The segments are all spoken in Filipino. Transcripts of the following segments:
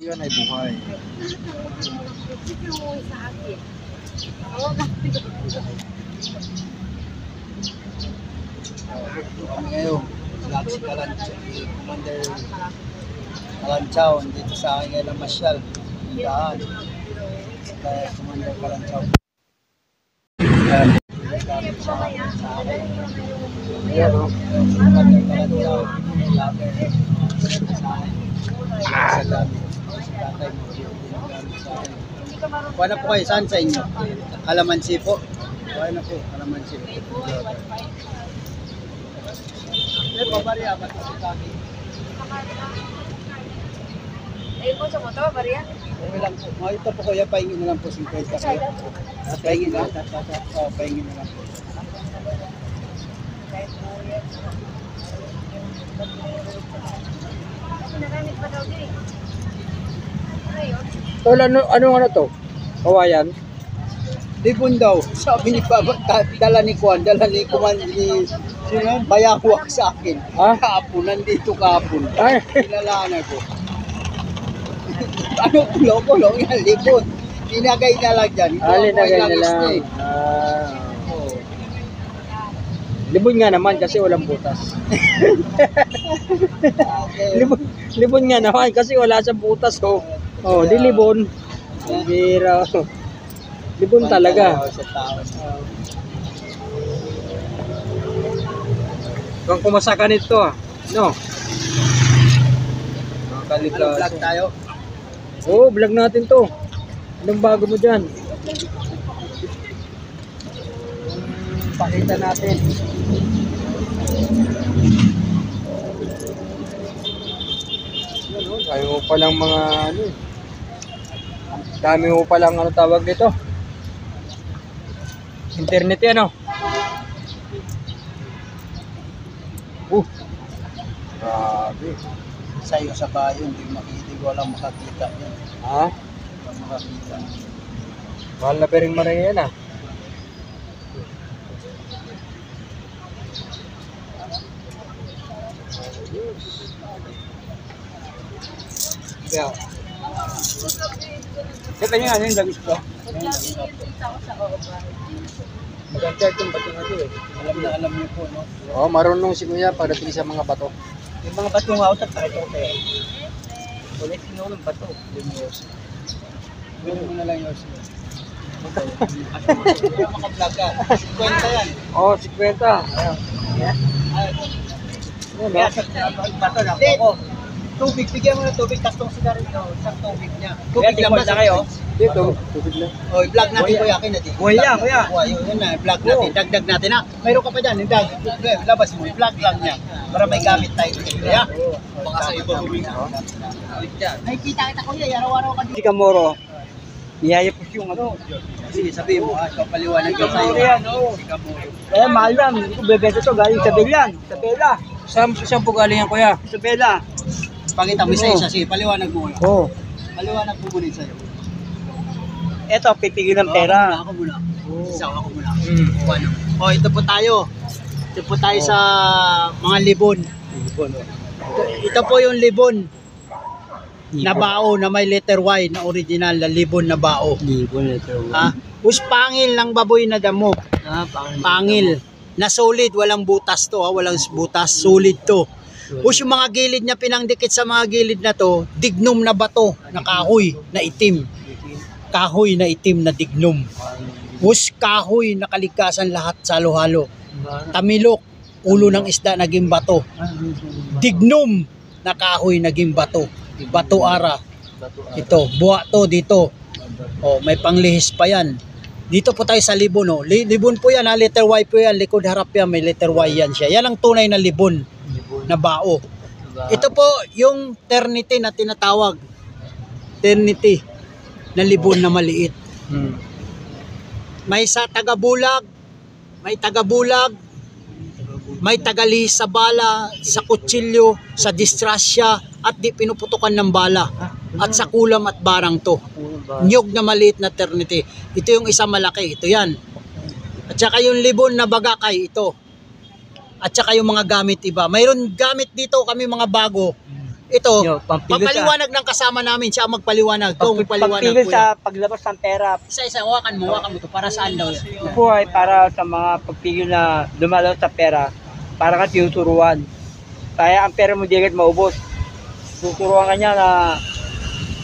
Yan ay buhay. Kami ngayon, lahat si Commander Kalanchaw, dito sa akin ngayon ang masyal. Daan. Kaya Commander Kalanchaw. Yan. Gamit sa akin. Yan o. Commander Kalanchaw. Lager. Sa akin. Sa gamit. Tatay mo. Gamit sa akin. Kuha na po kayo. Saan sa inyo? Kalamansi po. Kuha na po. Kalamansi po. Eh, pabariya ba ito si Kaki? Eh, po sa motor, bariya? Okay lang po. Mga ito po kuya, pahingin na lang po 50 kayo. Pahingin na lang. Oo, pahingin na lang po. Nagamit pa daw din. Tol, ano to? Kawayan? Libon daw. Sabi ni Baba, dala ni Kuan, dala ni Kuman, ni Bayawak sa akin. Ha? Kahapon, nandito kahapon. Ay, Pinalana ko. Ano, pulo-pulo, yan, libon. Tinagay na lang dyan. Ito ang linagay na langis lang. eh. Oo. Libon nga naman kasi walang butas. Okay. libon nga naman kasi wala siyang butas. Oh, di libon. Bira. Libon talaga. Sa tao. Kung kumasa ka nito, no? Ano, vlog tayo? Oh, vlog natin to. Anong bago mo dyan? Pakita natin. Dami mo palang mga ano. Dami mo palang ano tawag dito. Internet yan, oh. Grabe. Sa'yo sa bayo, hindi walang makakita yan. Ha? Walang makakita. Mahal na pering maray yan, ah. Yeah. Kita nyo ano yung dagis ko? Maganda itong bato na ito eh. Alam niyo po, no? Oo, marunong si Kuya pagdating sa mga bato. Yung mga batong autat, kahit ito kayo. Ulit sinulong bato. Gawin mo na lang yours. Maka-vlog ka. 50 yan. Oo, 50. Ayan. Kaya sa bato na ko. Tubig, bigyan mo ng tubig, tapos sigarilyo, sa tubig niya. Tubig lang ba kayo? Dito, tubig lang. O, i-vlog natin kuya, akin natin. Kuya, kuya. Yun na, i-vlog natin, dagdag natin ha. Mayroon ka pa dyan, labas mo, i-vlog lang niya. Para may gamit tayo. Kaya, baka sa iba huminga. Ay, kita kuya, araw-araw ka dito. Si Camoro, niyayapos yung ano. Sige, sabihin mo, kapaliwanag ka sa'yo. Si Kamuro. Eh, mahal yan. Hindi ko bebenta to. Galing sa Belan. Sa Bela. Saan po galing yan, Kuya? Sa Bela. Pakita mo isa-isa, sige, paliwanag mo muna. Oo. Paliwanag mo muna sa'yo. Eto, pipigil ng pera. Ako muna. Isa ako muna. Mm. O, ito po tayo. Ito po tayo sa mga libon. Ito po yung libon na bao na may letter Y na original na libon na bao. Libon ito. Ha? Pangil ng baboy na damo. Pangil. Na solid, walang butas to, ha? Walang butas, solid to. Yung mga gilid niya pinangdikit sa mga gilid na to, dignum na bato, na kahoy na itim. Kahoy na itim na dignum. Kahoy na kalikasan lahat sa halo-halo. Tamilok, ulo ng isda naging bato. Dignum na kahoy naging bato. Bato ara. Ito, buwa to dito. Oh, may panglihis pa yan. Dito po tayo sa libon, oh. Libon po yan, ha? Letter Y po yan, likod harap yan, may letter Y yan siya. Yan ang tunay na libon na bao. Ito po yung ternity na tinatawag. Ternity na libon na maliit. May sa tagabulag, may tagabulag, may tagalihis sa bala, sa kutsilyo, sa distrasya, at di pinuputukan ng bala. At sa kulam at barang to. Nyog na maliit na ternity. Ito yung isa malaki, ito yan. At saka yung libon na bagakay, ito. At saka yung mga gamit iba. Mayroon gamit dito kami mga bago. Ito, Yo, pampigil papaliwanag ng kasama namin, siya ang magpaliwanag. Ito, magpaliwanag, Pagpigil kuya. sa paglabas ng pera, Isa-isa, hawakan mo to. Para saan daw yan? ito po ay para sa mga pagpigil na lumalaw sa pera, para ka tinuturuan. Kaya ang pera mo di agad maubos. Tuturuan ka niya na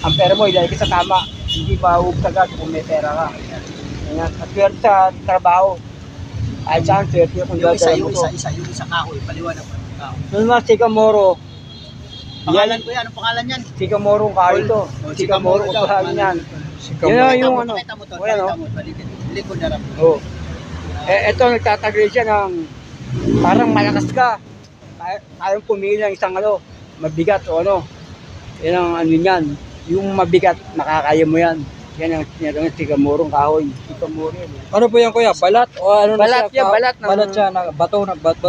ang pera mo ilagay ka sa tama, hindi maubos agad kung may pera ka. Ayan. At swerte sa trabaho. Ay saan swerte kung Yung isa, dadala mo to. yung isa kahoy, paliwanag mo. Kahoy. Yung mga sikamoro, Pangalan ko yan, anong pangalan yan? sikamorong kahoy to. Sikamorong kahoy yan. Yan yung ano. Pakita mo to, Ayan, pakita oh. mo. Paligid. Likod na rin. Oh. Ito nagtatagal siya ng parang malakas ka. Kayang pumili ng isang ano, mabigat o ano. Yan ang ano yan. Yung mabigat, makakaya mo yan. Yan ang sinatawag ng sikamorong kahoy. Sikamoro yan. Ano po yan kuya? Balat? O ano Balat na siya? yan, balat ng- Balat siya, na, bato,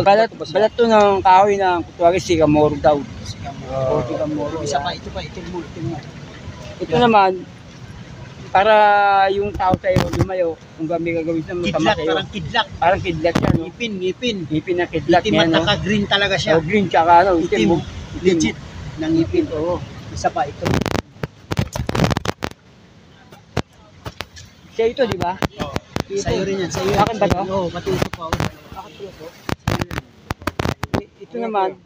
Balat, ba siya? balat to ng kahoy na kutuwagin sikamoro daw. Oh. Sikamoro. Isa pa, ito pa, ito mo. Ito naman, para yung tao sa'yo lumayo, kung may gagawin sa masama Kidlat, sa'yo. parang kidlat. Parang kidlat yan, no? Ngipin. Ipin na kidlat Itim yan, at no? naka-green talaga siya. O green, tsaka ano, Itim. itim. Legit. Ng ngipin. Oo. Isa pa, ito. Siya ito, di ba? Sa'yo rin yan. Sa'yo. Akin ba to? Oo, pati ito pa. Ito naman,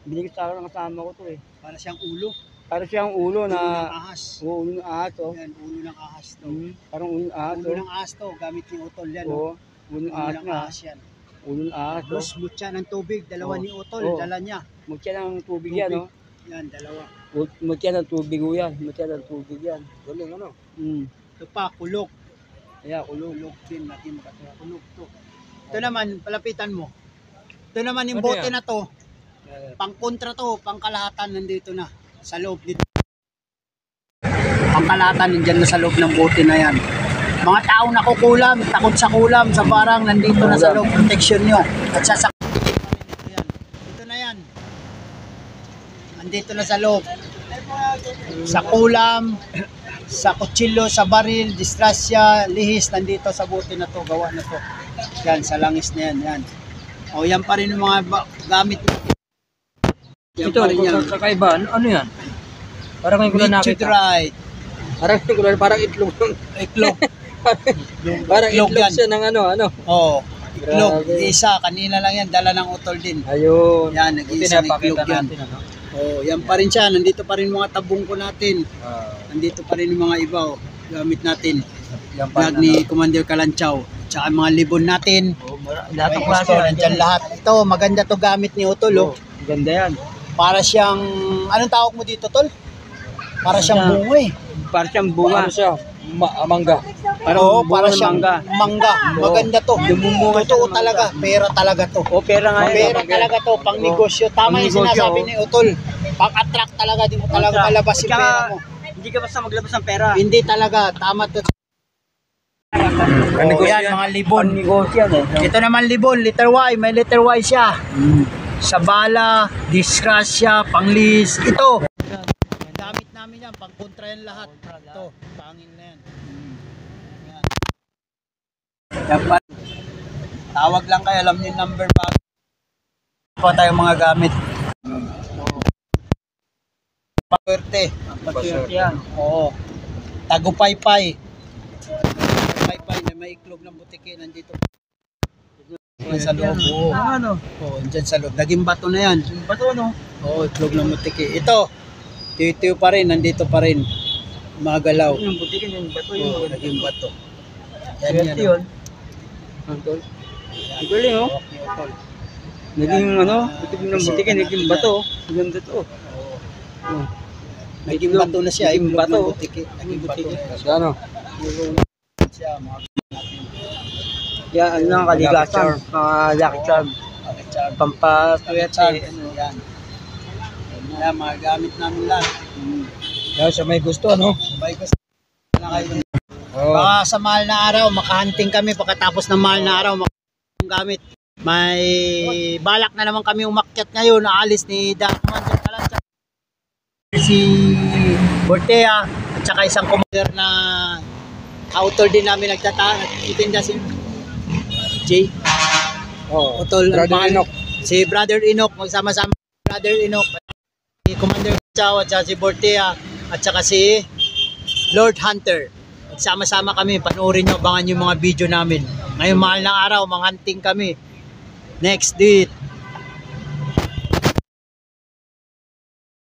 binigay sa akin ng kasama ko to eh. Para siyang ulo. Para siyang ulo Ulo ng na, ahas. ulo ng ahas, oh. Yan, ulo ng ahas to. Parang ulo ng ahas, Ulo oh. ng ahas to, gamit ni Utol yan. Oo, Oh. ulo ng Ulo ahas ng na. ahas yan. Ulo ng ahas, oh. Tapos mutya ng tubig, dalawa Oo. ni Utol, Oo. dala niya. Mutya ng tubig yan, oh. Yan, dalawa. Mutya ng tubig oh yan. Mutya ng tubig yan. Galing ano? Ito pa, kulok. Kaya ulo. Kulok din natin ba? Kulok to. Ito naman, palapitan mo. Ito naman yung Ano bote yan? na to. Pang-kontra to, pang-kalahatan nandito na. Sa loob dito. Pang-kalahatan nandyan na sa loob ng bote na yan. Mga tao nakukulam, takot sa kulam, sa barang, nandito na sa loob, protection nyo. At sa yan. Ito na yan. Nandito na sa loob. Sa kulam, sa kutsilyo, sa baril, distrasya, lihis, nandito sa bote na to, gawa na to. Yan, sa langis na yan, yan. O, yan pa rin yung mga gamit. Yan Ito, pa rin yan. kakaiba. Ano yan? Parang ngayon ko na nakita. Meteorite. Parang itlog. Iklog. Parang Itlog itlog yan. siya ng ano. Oh, iklog. Grabe. Isa, kanina lang yan, dala ng utol din. Ayun. Yan, nag-iisang Pinapakita iklog yan. natin. Ano? Oh, yan pa rin siya. Nandito pa rin mga tabong ko natin. Ah, Nandito pa rin yung mga iba, oh. Gamit natin. yan pa Flag ni Commander Kalanchaw. Tsaka mga libon natin. Lahat ng May klase. gusto, nandyan lahat. Ito, maganda to gamit ni Utol, oh. Ganda yan. Para siyang, anong tawag mo dito, Tol? Para siyang bunga, eh. Para siyang Ano bunga. siya? Mangga. Oo, bunga para ng siyang mangga. Maganda to. Lumunga siya Totoo ng talaga. Pera talaga to. O pera nga yan. Pera talaga to. Pang negosyo. Tama yung Pang-negosyo, sinasabi oh. ni Utol. Pang-attract talaga. Di mo talaga malabas yung Tsaka, pera mo. Hindi ka basta maglabas ng pera. Hindi talaga. Tama to. Oh, yan, mga libon. Negosyo yan eh. Ito naman libon. Letter Y. May letter Y siya. Sabala, disgrasya, panglis. Ito. Gamit namin yan. Pang-kontra yan lahat. Ito. Pangin na yan. Yan. Yan pa. Tawag lang kayo. Alam niyo yung number ba? Pa tayong mga gamit. Pagwerte. Paswerte yan. Oo. Tagupaypay. Tagupaypay na may iklog ng butiki. Nandito. Yan sa loob. Oo. Ano? Oo, dyan sa loob. Naging bato na yan. Bato no? Oo, iklog ng butiki. Ito. Tiyo-tiyo pa rin. Nandito pa rin. Magalaw. Yung butikin yung bato Oo, yung naging bato. Yan Swerte yan. yun. Antol. Galing oh. Naging ano, butikin ng butikin, naging bato. Ganda to. Oo. Oh. Naging bato na siya. Naging Iklog bato. ng butiki. Naging bato. Kasi ano? Siya, mga Yan, ano ang kaligasan, mga lucky charm, charm. pampaswerte. Yan. Yan, mga gamit namin lang. Kaya siya may gusto, ano? Sabay ko na kayo. Oo. Baka sa mahal na araw, makahunting kami pagkatapos ng mahal na araw, makahunting gamit. May balak na naman kami umakyat ngayon, naalis ni Commander Kalancha. Si Bortea, at saka isang commander na author din namin nagtitinda si Jay. Oh. Utol, Brother Enoch. Si Brother Enoch, magsama-sama Brother Enoch. Si Commander Chao at saka si Bortea at saka si Lord Hunter. Magsama-sama kami, panoorin nyo, abangan yung mga video namin. Ngayong mahal ng araw, mga hunting kami. Next date,